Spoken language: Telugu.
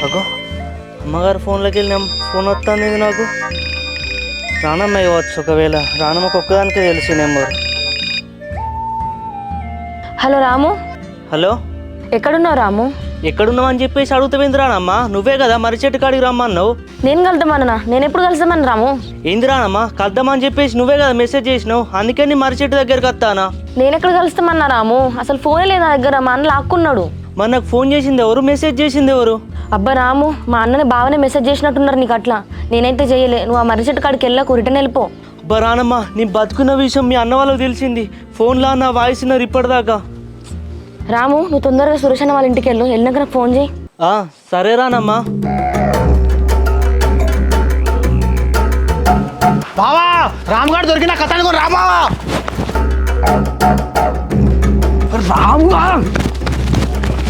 అగో అమ్మగారు ఫోన్లోకి వెళ్ళినాం. ఫోన్ వస్తుంది నాకు. రానమ్మ ఇవ్వచ్చు, ఒకవేళ రానమ్మకు ఒక్కదానికే తెలిసి నెంబర్. హలో రాము, హలో, ఎక్కడున్నావు రాము? ఎక్కడున్నావు అని చెప్పేసి అడుగుతావేంది రానమ్మా? నువ్వే కదా మర్రి చెట్టు కాడికి రమ్మన్నావు. నేను కలుద్దామన్నా? నేను ఎప్పుడు కలుస్తామని రాము? ఏంది రానమ్మా, కలుద్దామని చెప్పేసి నువ్వే కదా మెసేజ్ చేసినావు. అందుకే నీ మర్రి చెట్టు దగ్గరికి వస్తానా. నేను ఎక్కడ కలుస్తామన్నా రాము? అసలు ఫోనే లేదు నా దగ్గర. మా అన్న లాక్కున్నాడు. మరి నాకు ఫోన్ చేసింది ఎవరు, మెసేజ్ చేసింది ఎవరు? అబ్బా రాము, మా అన్నని బావనే మెసేజ్ చేసినట్టున్నారు నీకు. అట్లా నేనైతే చేయలే. నువ్వు ఆ మర్రి చెట్టు కాడికి వెళ్ళకు, రిటర్న్ వెళ్ళిపో. అబ్బా రానమ్మా, నీ బతుకున్న విషయం మీ అన్న వాళ్ళకి తెలిసింది. ఫోన్లో నా వాయిస్ విన్నారు ఇప్పటిదాకా. రాము, నువ్వు తొందరగా సురేష్ అన్న వాళ్ళ ఇంటికి వెళ్ళు. వెళ్ళినాక నాకు ఫోన్ చేయి. సరే రానమ్మా. బావా, రామ్గాడు దొరికిన కథ అనుకో. రా బావా. రామ్గా